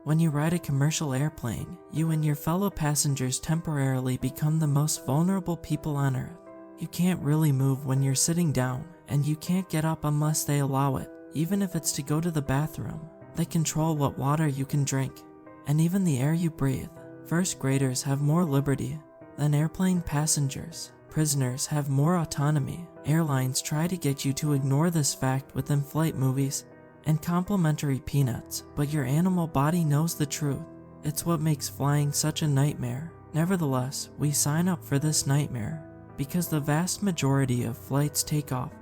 When you ride a commercial airplane, you and your fellow passengers temporarily become the most vulnerable people on Earth. You can't really move when you're sitting down, and you can't get up unless they allow it, even if it's to go to the bathroom. They control what water you can drink, and even the air you breathe. First graders have more liberty than airplane passengers. Prisoners have more autonomy. Airlines try to get you to ignore this fact with in-flight movies and complimentary peanuts, but your animal body knows the truth. It's what makes flying such a nightmare. Nevertheless, we sign up for this nightmare because the vast majority of flights take off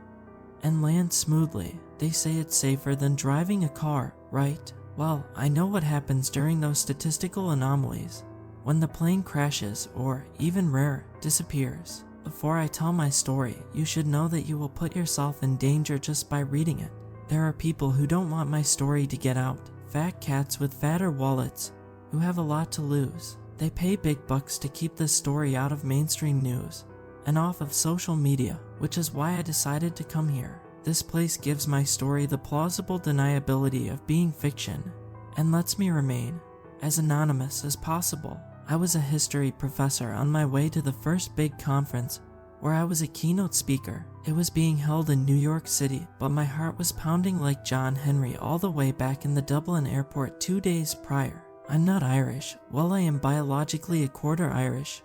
and land smoothly. They say it's safer than driving a car, right? Well, I know what happens during those statistical anomalies, when the plane crashes or, even rarer, disappears. Before I tell my story, you should know that you will put yourself in danger just by reading it. There are people who don't want my story to get out, fat cats with fatter wallets, who have a lot to lose. They pay big bucks to keep this story out of mainstream news and off of social media, which is why I decided to come here. This place gives my story the plausible deniability of being fiction and lets me remain as anonymous as possible. I was a history professor on my way to the first big conference where I was a keynote speaker. It was being held in New York City, but my heart was pounding like John Henry all the way back in the Dublin airport 2 days prior. I'm not Irish. Well, I am biologically a quarter Irish,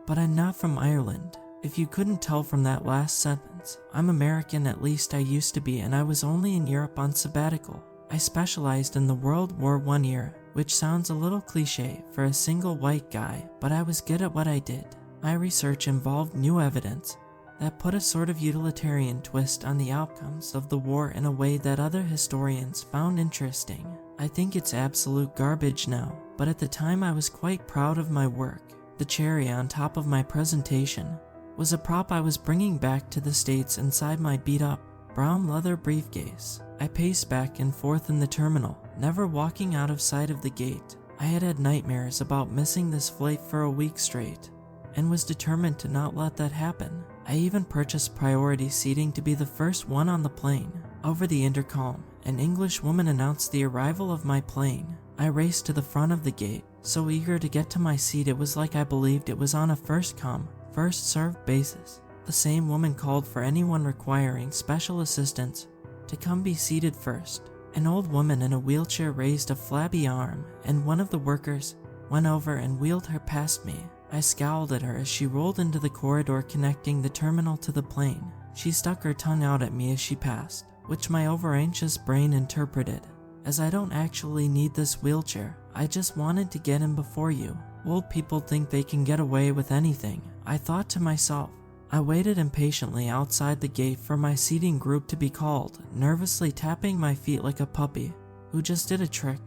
but I'm not from Ireland. If you couldn't tell from that last sentence, I'm American, at least I used to be, and I was only in Europe on sabbatical. I specialized in the World War I era, which sounds a little cliche for a single white guy, but I was good at what I did. My research involved new evidence that put a sort of utilitarian twist on the outcomes of the war in a way that other historians found interesting. I think it's absolute garbage now, but at the time I was quite proud of my work. The cherry on top of my presentation was a prop I was bringing back to the States inside my beat-up brown leather briefcase. I paced back and forth in the terminal, never walking out of sight of the gate. I had had nightmares about missing this flight for a week straight, and was determined to not let that happen. I even purchased priority seating to be the first one on the plane. Over the intercom, an English woman announced the arrival of my plane. I raced to the front of the gate, so eager to get to my seat it was like I believed it was on a first-come, first-served basis. The same woman called for anyone requiring special assistance to come be seated first. An old woman in a wheelchair raised a flabby arm, and one of the workers went over and wheeled her past me. I scowled at her as she rolled into the corridor connecting the terminal to the plane. She stuck her tongue out at me as she passed, which my over-anxious brain interpreted as I don't actually need this wheelchair. I just wanted to get in before you. Old people think they can get away with anything, I thought to myself. I waited impatiently outside the gate for my seating group to be called, nervously tapping my feet like a puppy who just did a trick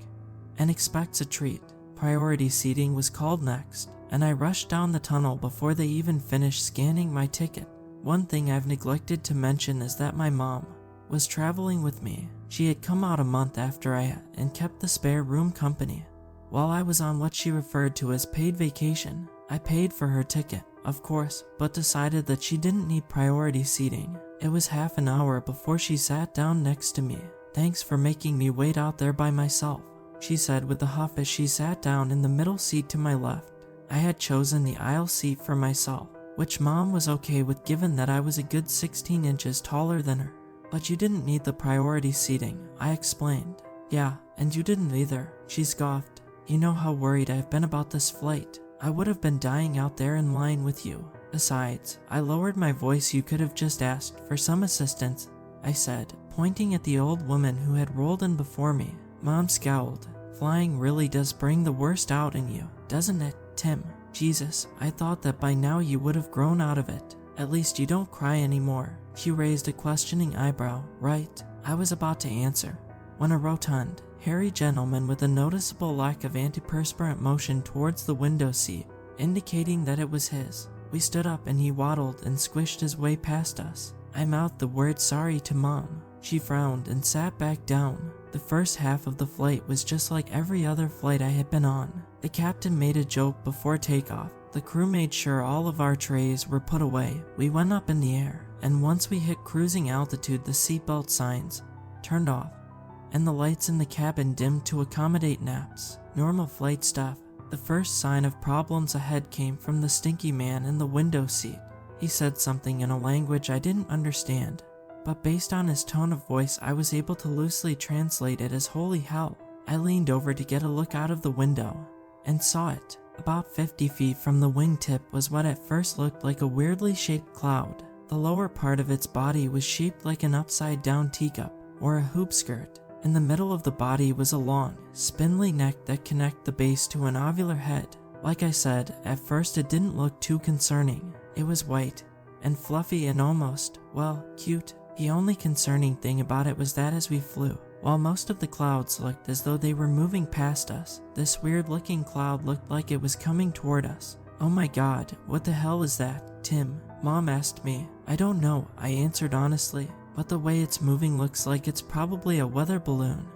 and expects a treat. Priority seating was called next, and I rushed down the tunnel before they even finished scanning my ticket. One thing I've neglected to mention is that my mom was traveling with me. She had come out a month after I had and kept the spare room company while I was on what she referred to as paid vacation. I paid for her ticket, of course, but decided that she didn't need priority seating. It was half an hour before she sat down next to me. "Thanks for making me wait out there by myself," she said with a huff as she sat down in the middle seat to my left. I had chosen the aisle seat for myself, which Mom was okay with given that I was a good 16 inches taller than her. "But you didn't need the priority seating," I explained. "Yeah, and you didn't either," she scoffed. "You know how worried I've been about this flight. I would have been dying out there in line with you. Besides," I lowered my voice, "you could have just asked for some assistance," I said, pointing at the old woman who had rolled in before me. Mom scowled. "Flying really does bring the worst out in you, doesn't it, Tim? Jesus, I thought that by now you would have grown out of it. At least you don't cry anymore." She raised a questioning eyebrow. "Right?" I was about to answer when a rotund, hairy gentleman with a noticeable lack of antiperspirant motion towards the window seat, indicating that it was his. We stood up and he waddled and squished his way past us. I mouthed the word sorry to Mom. She frowned and sat back down. The first half of the flight was just like every other flight I had been on. The captain made a joke before takeoff. The crew made sure all of our trays were put away. We went up in the air, and once we hit cruising altitude the seatbelt signs turned off. and the lights in the cabin dimmed to accommodate naps. Normal flight stuff. The first sign of problems ahead came from the stinky man in the window seat. He said something in a language I didn't understand, but based on his tone of voice I was able to loosely translate it as holy hell. I leaned over to get a look out of the window, and saw it. About 50 feet from the wingtip was what at first looked like a weirdly shaped cloud. The lower part of its body was shaped like an upside-down teacup, or a hoop skirt. In the middle of the body was a long, spindly neck that connected the base to an ovular head. Like I said, at first it didn't look too concerning. It was white, and fluffy and almost, well, cute. The only concerning thing about it was that as we flew, while most of the clouds looked as though they were moving past us, this weird-looking cloud looked like it was coming toward us. "Oh my god, what the hell is that, Tim?" Mom asked me. "I don't know," I answered honestly, "but the way it's moving looks like it's probably a weather balloon,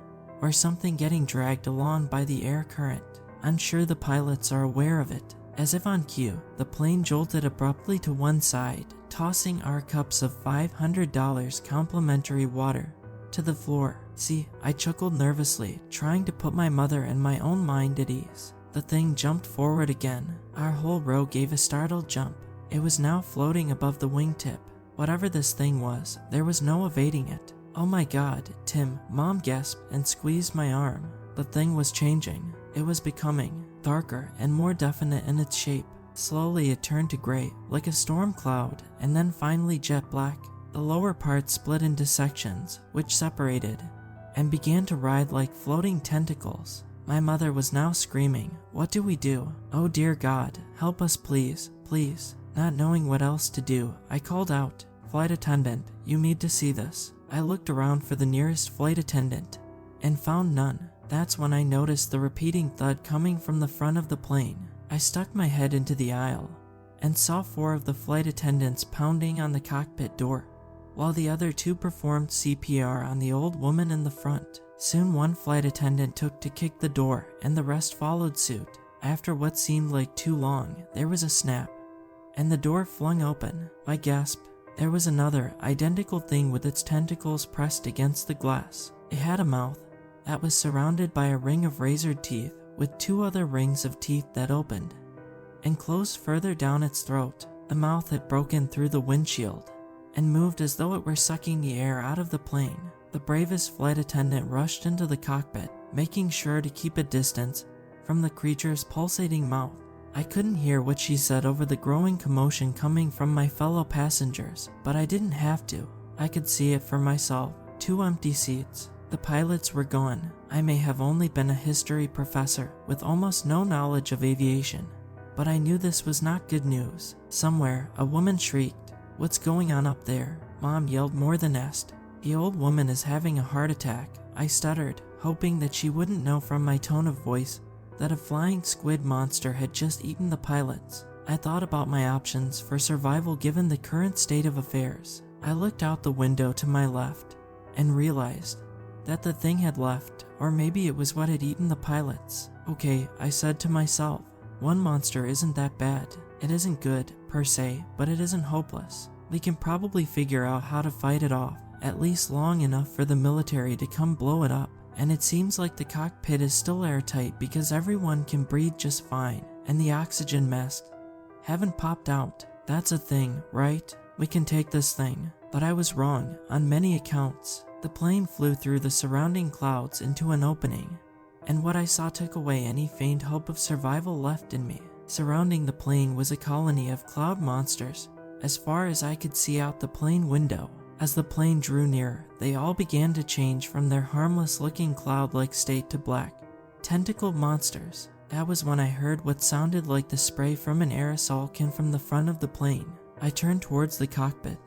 or something getting dragged along by the air current." I'm sure the pilots are aware of it. As if on cue, the plane jolted abruptly to one side, tossing our cups of $500 complimentary water to the floor. See, I chuckled nervously, trying to put my mother and my own mind at ease. The thing jumped forward again. Our whole row gave a startled jump. It was now floating above the wingtip. Whatever this thing was, there was no evading it. "Oh my god, Tim," Mom gasped and squeezed my arm. The thing was changing. It was becoming darker and more definite in its shape. Slowly it turned to gray, like a storm cloud, and then finally jet black. The lower part split into sections, which separated, and began to writhe like floating tentacles. My mother was now screaming, "What do we do? Oh dear God, help us please, please." Not knowing what else to do, I called out, "Flight attendant, you need to see this." I looked around for the nearest flight attendant, and found none. That's when I noticed the repeating thud coming from the front of the plane. I stuck my head into the aisle, and saw 4 of the flight attendants pounding on the cockpit door, while the other 2 performed CPR on the old woman in the front. Soon one flight attendant took to kick the door, and the rest followed suit. After what seemed like too long, there was a snap, and the door flung open. I gasped. There was another, identical thing with its tentacles pressed against the glass. It had a mouth that was surrounded by a ring of razored teeth, with 2 other rings of teeth that opened and closed further down its throat. The mouth had broken through the windshield and moved as though it were sucking the air out of the plane. The bravest flight attendant rushed into the cockpit, making sure to keep a distance from the creature's pulsating mouth. I couldn't hear what she said over the growing commotion coming from my fellow passengers, but I didn't have to. I could see it for myself. 2 empty seats. The pilots were gone. I may have only been a history professor with almost no knowledge of aviation, but I knew this was not good news. Somewhere, a woman shrieked, "What's going on up there?" Mom yelled more than asked, "The old woman is having a heart attack." I stuttered, hoping that she wouldn't know from my tone of voice that a flying squid monster had just eaten the pilots. I thought about my options for survival given the current state of affairs. I looked out the window to my left and realized that the thing had left, or maybe it was what had eaten the pilots. "Okay," I said to myself, "one monster isn't that bad. It isn't good, per se, but it isn't hopeless. We can probably figure out how to fight it off, at least long enough for the military to come blow it up. And it seems like the cockpit is still airtight because everyone can breathe just fine, and the oxygen masks haven't popped out. That's a thing, right? We can take this thing." But I was wrong, on many accounts. The plane flew through the surrounding clouds into an opening, and what I saw took away any faint hope of survival left in me. Surrounding the plane was a colony of cloud monsters, as far as I could see out the plane window. As the plane drew near, they all began to change from their harmless-looking cloud-like state to black, tentacled monsters. That was when I heard what sounded like the spray from an aerosol can from the front of the plane. I turned towards the cockpit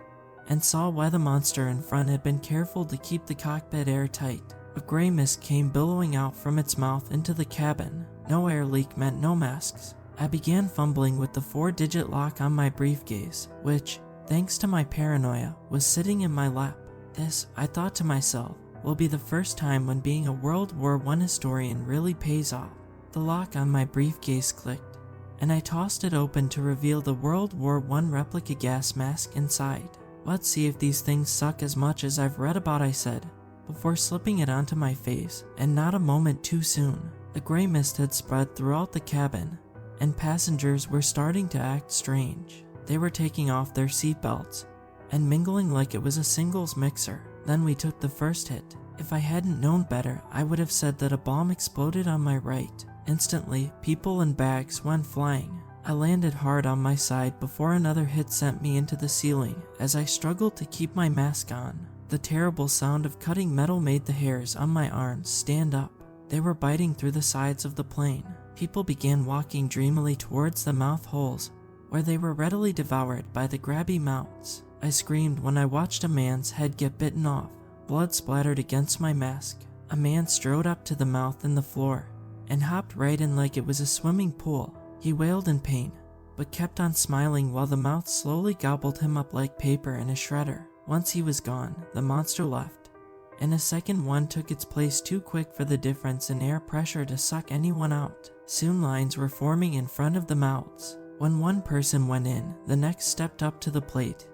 and saw why the monster in front had been careful to keep the cockpit airtight. A gray mist came billowing out from its mouth into the cabin. No air leak meant no masks. I began fumbling with the 4-digit lock on my briefcase, which, thanks to my paranoia, was sitting in my lap. This, I thought to myself, will be the first time when being a World War I historian really pays off. The lock on my briefcase clicked, and I tossed it open to reveal the World War I replica gas mask inside. "Let's see if these things suck as much as I've read about," I said, before slipping it onto my face, and not a moment too soon. The gray mist had spread throughout the cabin, and passengers were starting to act strange. They were taking off their seatbelts and mingling like it was a singles mixer. Then we took the first hit. If I hadn't known better, I would have said that a bomb exploded on my right. Instantly, people and bags went flying. I landed hard on my side before another hit sent me into the ceiling as I struggled to keep my mask on. The terrible sound of cutting metal made the hairs on my arms stand up. They were biting through the sides of the plane. People began walking dreamily towards the mouth holes, where they were readily devoured by the grabby mouths. I screamed when I watched a man's head get bitten off. Blood splattered against my mask. A man strode up to the mouth in the floor and hopped right in like it was a swimming pool. He wailed in pain, but kept on smiling while the mouth slowly gobbled him up like paper in a shredder. Once he was gone, the monster left, and a second one took its place too quick for the difference in air pressure to suck anyone out. Soon lines were forming in front of the mouths. When one person went in, the next stepped up to the plate,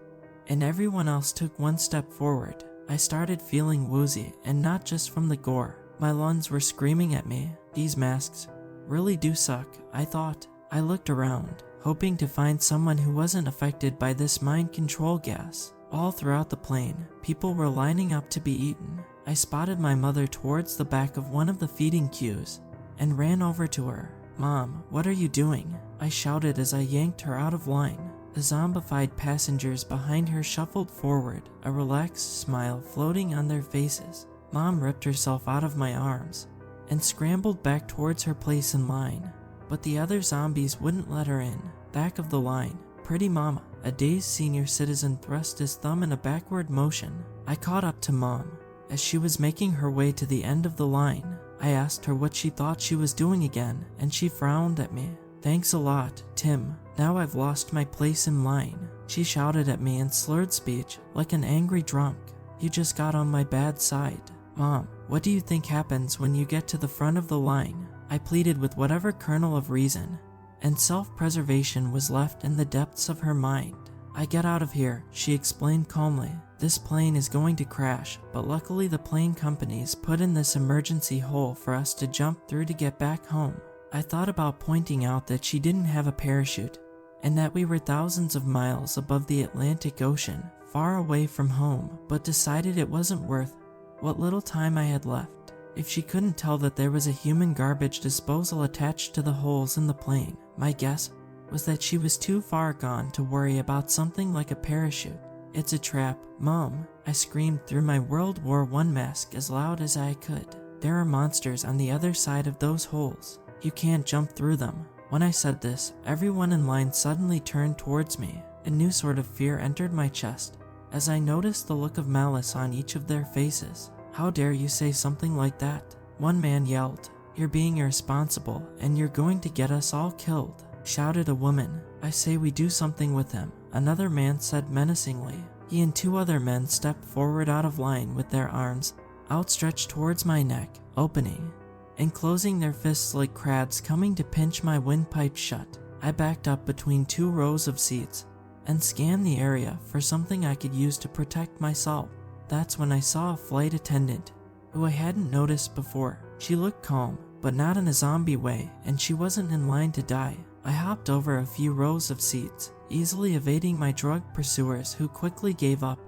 and everyone else took one step forward. I started feeling woozy, and not just from the gore. My lungs were screaming at me. These masks really do suck, I thought. I looked around, hoping to find someone who wasn't affected by this mind control gas. All throughout the plane, people were lining up to be eaten. I spotted my mother towards the back of one of the feeding queues and ran over to her. "Mom, what are you doing?" I shouted as I yanked her out of line. The zombified passengers behind her shuffled forward, a relaxed smile floating on their faces. Mom ripped herself out of my arms and scrambled back towards her place in line, but the other zombies wouldn't let her in. Back of the line, Pretty Mama, a dazed senior citizen, thrust his thumb in a backward motion. I caught up to Mom as she was making her way to the end of the line. I asked her what she thought she was doing again, and she frowned at me. "Thanks a lot, Tim. Now I've lost my place in line." She shouted at me in slurred speech like an angry drunk. "You just got on my bad side." "Mom, what do you think happens when you get to the front of the line?" I pleaded with whatever kernel of reason and self-preservation was left in the depths of her mind. "I get out of here," she explained calmly. "This plane is going to crash, but luckily the plane companies put in this emergency hole for us to jump through to get back home." I thought about pointing out that she didn't have a parachute and that we were thousands of miles above the Atlantic Ocean, far away from home, but decided it wasn't worth what little time I had left. If she couldn't tell that there was a human garbage disposal attached to the holes in the plane, my guess was that she was too far gone to worry about something like a parachute. "It's a trap, Mom," I screamed through my World War I mask as loud as I could. "There are monsters on the other side of those holes. You can't jump through them." When I said this, everyone in line suddenly turned towards me. A new sort of fear entered my chest as I noticed the look of malice on each of their faces. "How dare you say something like that?" One man yelled. "You're being irresponsible, and you're going to get us all killed," shouted a woman. "I say we do something with him," another man said menacingly. He and two other men stepped forward out of line with their arms outstretched towards my neck, opening and closing their fists like crabs coming to pinch my windpipe shut. I backed up between two rows of seats and scanned the area for something I could use to protect myself. That's when I saw a flight attendant who I hadn't noticed before. She looked calm, but not in a zombie way, and she wasn't in line to die. I hopped over a few rows of seats, easily evading my drug pursuers who quickly gave up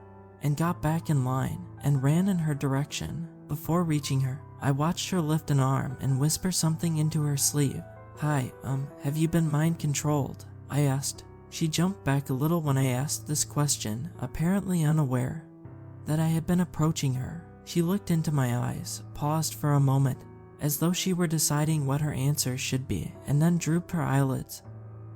and got back in line and ran in her direction. Before reaching her, I watched her lift an arm and whisper something into her sleeve. "Hi, have you been mind controlled?" I asked. She jumped back a little when I asked this question, apparently unaware that I had been approaching her. She looked into my eyes, paused for a moment, as though she were deciding what her answer should be, and then drooped her eyelids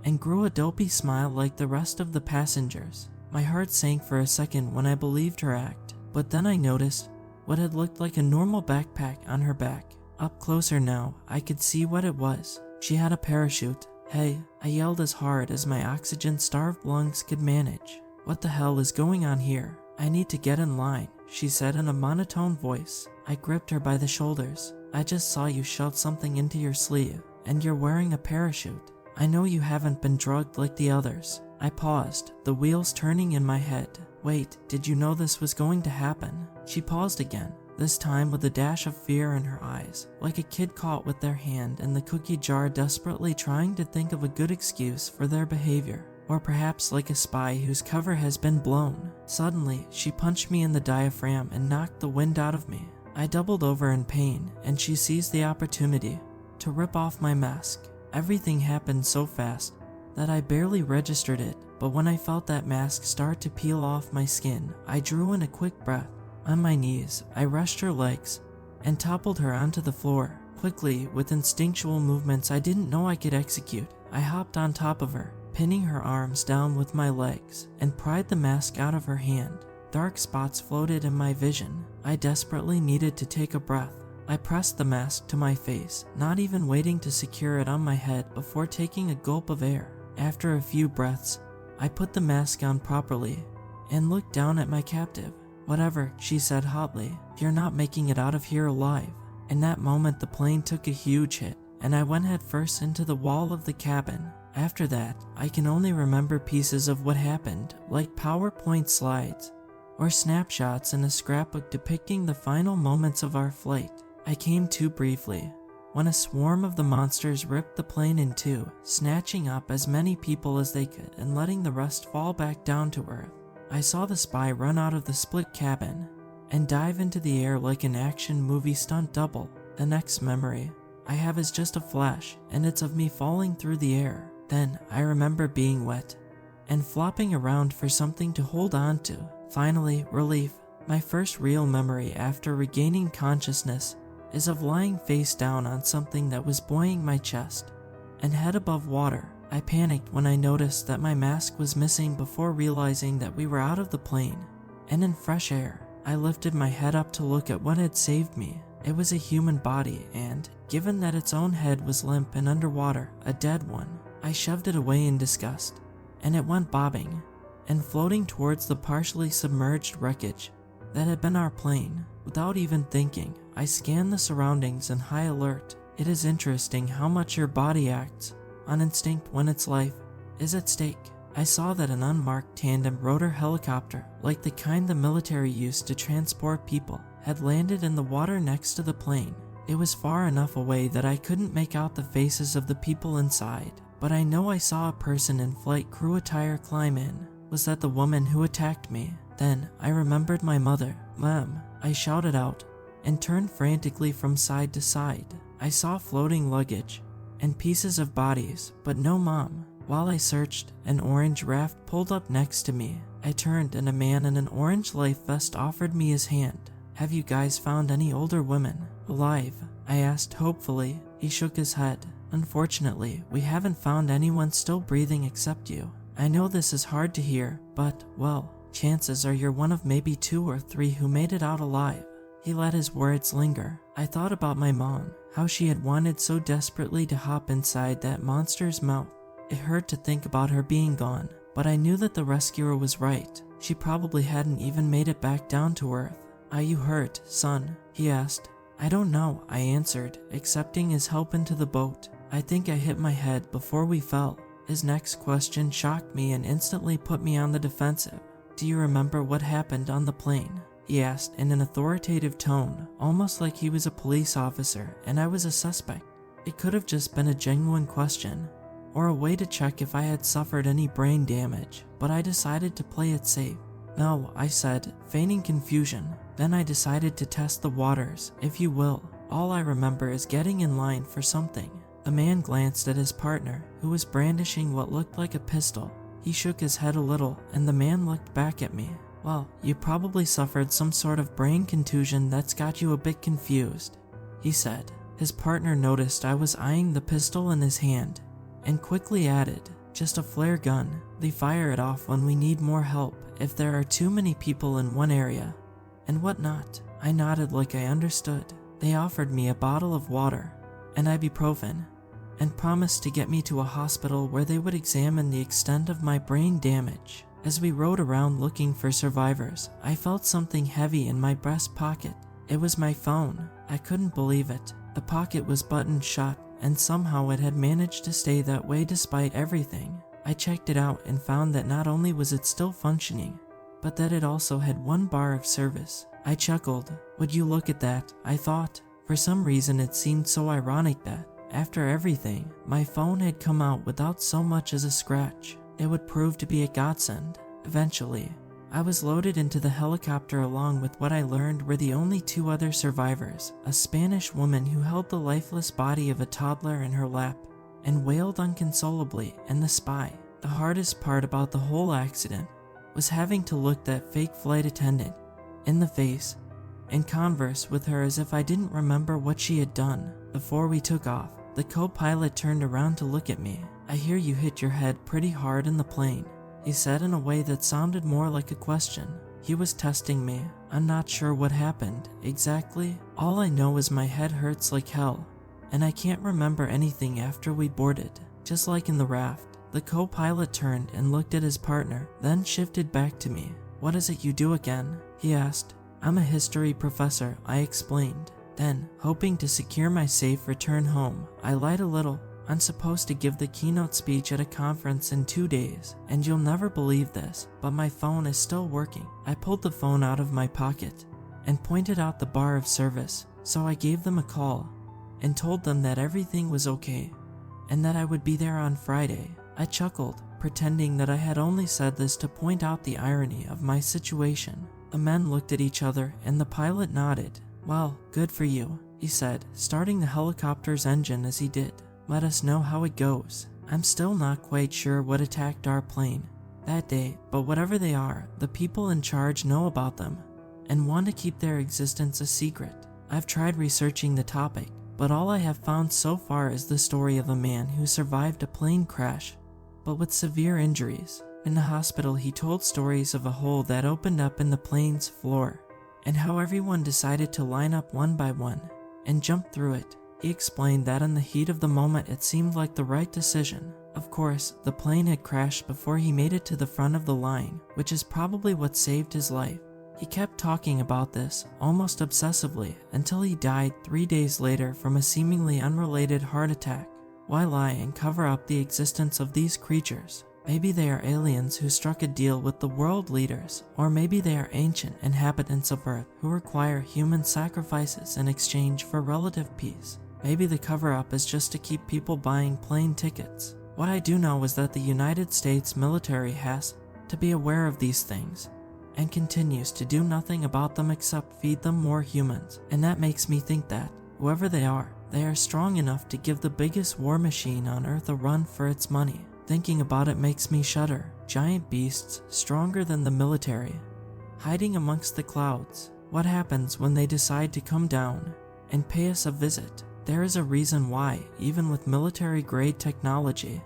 and grew a dopey smile like the rest of the passengers. My heart sank for a second when I believed her act, but then I noticed what had looked like a normal backpack on her back. Up closer now, I could see what it was. She had a parachute. "Hey," I yelled as hard as my oxygen-starved lungs could manage. "What the hell is going on here? I need to get in line," she said in a monotone voice. I gripped her by the shoulders. "I just saw you shove something into your sleeve, and you're wearing a parachute. I know you haven't been drugged like the others." I paused, the wheels turning in my head. "Wait, did you know this was going to happen?" She paused again, this time with a dash of fear in her eyes, like a kid caught with their hand in the cookie jar desperately trying to think of a good excuse for their behavior. Or perhaps like a spy whose cover has been blown. Suddenly, she punched me in the diaphragm and knocked the wind out of me. I doubled over in pain, and she seized the opportunity to rip off my mask. Everything happened so fast that I barely registered it, but when I felt that mask start to peel off my skin, I drew in a quick breath. On my knees, I rushed her legs and toppled her onto the floor. Quickly, with instinctual movements I didn't know I could execute, I hopped on top of her, pinning her arms down with my legs, and pried the mask out of her hand. Dark spots floated in my vision. I desperately needed to take a breath. I pressed the mask to my face, not even waiting to secure it on my head before taking a gulp of air. After a few breaths, I put the mask on properly and looked down at my captive. "Whatever," she said hotly, "you're not making it out of here alive." In that moment, the plane took a huge hit, and I went headfirst into the wall of the cabin. After that, I can only remember pieces of what happened, like PowerPoint slides or snapshots in a scrapbook depicting the final moments of our flight. I came to briefly when a swarm of the monsters ripped the plane in two, snatching up as many people as they could and letting the rest fall back down to earth. I saw the spy run out of the split cabin and dive into the air like an action movie stunt double. The next memory I have is just a flash, and it's of me falling through the air. Then I remember being wet and flopping around for something to hold on to. Finally, relief. My first real memory after regaining consciousness is of lying face down on something that was buoying my chest and head above water. I panicked when I noticed that my mask was missing before realizing that we were out of the plane and in fresh air. I lifted my head up to look at what had saved me. It was a human body and, given that its own head was limp and underwater, a dead one. I shoved it away in disgust, and it went bobbing and floating towards the partially submerged wreckage that had been our plane. Without even thinking, I scanned the surroundings in high alert. It is interesting how much your body acts on instinct when its life is at stake. I saw that an unmarked tandem rotor helicopter, like the kind the military used to transport people, had landed in the water next to the plane. It was far enough away that I couldn't make out the faces of the people inside, but I know I saw a person in flight crew attire climb in. Was that the woman who attacked me? Then I remembered my mother. "Mom," I shouted out and turned frantically from side to side. I saw floating luggage and pieces of bodies, but no Mom. While I searched, an orange raft pulled up next to me. I turned and a man in an orange life vest offered me his hand. "Have you guys found any older women alive?" I asked hopefully. He shook his head. "Unfortunately, we haven't found anyone still breathing except you. I know this is hard to hear, but, well, chances are you're one of maybe 2 or 3 who made it out alive." He let his words linger. I thought about my mom, how she had wanted so desperately to hop inside that monster's mouth. It hurt to think about her being gone, but I knew that the rescuer was right. She probably hadn't even made it back down to earth. "Are you hurt, son?" he asked. "I don't know," I answered, accepting his help into the boat. "I think I hit my head before we fell." His next question shocked me and instantly put me on the defensive. "Do you remember what happened on the plane?" he asked in an authoritative tone, almost like he was a police officer and I was a suspect. It could have just been a genuine question, or a way to check if I had suffered any brain damage, but I decided to play it safe. "No," I said, feigning confusion. Then I decided to test the waters, if you will. All I remember is getting in line for something. The man glanced at his partner, who was brandishing what looked like a pistol. He shook his head a little, and the man looked back at me. "Well, you probably suffered some sort of brain contusion that's got you a bit confused," he said. His partner noticed I was eyeing the pistol in his hand, and quickly added, "Just a flare gun. They fire it off when we need more help, if there are too many people in one area, and whatnot." I nodded like I understood. They offered me a bottle of water and ibuprofen, and promised to get me to a hospital where they would examine the extent of my brain damage. As we rode around looking for survivors, I felt something heavy in my breast pocket. It was my phone. I couldn't believe it. The pocket was buttoned shut, and somehow it had managed to stay that way despite everything. I checked it out and found that not only was it still functioning, but that it also had 1 bar of service. I chuckled. Would you look at that, I thought. For some reason it seemed so ironic that, after everything, my phone had come out without so much as a scratch. It would prove to be a godsend. Eventually, I was loaded into the helicopter along with what I learned were the only 2 other survivors, a Spanish woman who held the lifeless body of a toddler in her lap and wailed inconsolably, and the spy. The hardest part about the whole accident was having to look that fake flight attendant in the face and converse with her as if I didn't remember what she had done. Before we took off, the co-pilot turned around to look at me. I hear you hit your head pretty hard in the plane, he said in a way that sounded more like a question. He was testing me. I'm not sure what happened exactly. All I know is my head hurts like hell, and I can't remember anything after we boarded. Just like in the raft, the co-pilot turned and looked at his partner, then shifted back to me. What is it you do again? He asked. I'm a history professor, I explained. Then, hoping to secure my safe return home, I lied a little. I'm supposed to give the keynote speech at a conference in 2 days, and you'll never believe this, but my phone is still working. I pulled the phone out of my pocket and pointed out the bar of service, so I gave them a call and told them that everything was okay and that I would be there on Friday. I chuckled, pretending that I had only said this to point out the irony of my situation. The men looked at each other and the pilot nodded. Well, good for you, he said, starting the helicopter's engine as he did. Let us know how it goes. I'm still not quite sure what attacked our plane that day, but whatever they are, the people in charge know about them and want to keep their existence a secret. I've tried researching the topic, but all I have found so far is the story of a man who survived a plane crash, but with severe injuries. In the hospital, he told stories of a hole that opened up in the plane's floor and how everyone decided to line up one by one and jump through it. He explained that in the heat of the moment it seemed like the right decision. Of course, the plane had crashed before he made it to the front of the line, which is probably what saved his life. He kept talking about this, almost obsessively, until he died 3 days later from a seemingly unrelated heart attack. Why lie and cover up the existence of these creatures? Maybe they are aliens who struck a deal with the world leaders, or maybe they are ancient inhabitants of Earth who require human sacrifices in exchange for relative peace. Maybe the cover-up is just to keep people buying plane tickets. What I do know is that the United States military has to be aware of these things and continues to do nothing about them except feed them more humans. And that makes me think that, whoever they are strong enough to give the biggest war machine on Earth a run for its money. Thinking about it makes me shudder. Giant beasts, stronger than the military, hiding amongst the clouds. What happens when they decide to come down and pay us a visit? There is a reason why, even with military-grade technology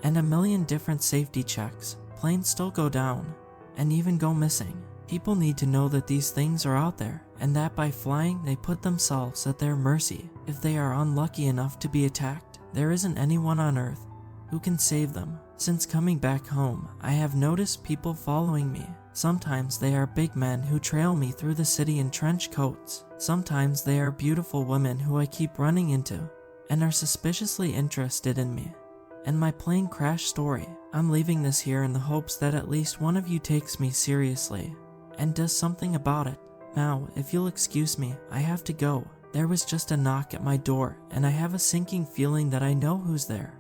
and a million different safety checks, planes still go down and even go missing. People need to know that these things are out there, and that by flying they put themselves at their mercy. If they are unlucky enough to be attacked, there isn't anyone on Earth who can save them. Since coming back home, I have noticed people following me. Sometimes they are big men who trail me through the city in trench coats. Sometimes they are beautiful women who I keep running into and are suspiciously interested in me and my plane crash story. I'm leaving this here in the hopes that at least one of you takes me seriously and does something about it. Now, if you'll excuse me, I have to go. There was just a knock at my door, and I have a sinking feeling that I know who's there.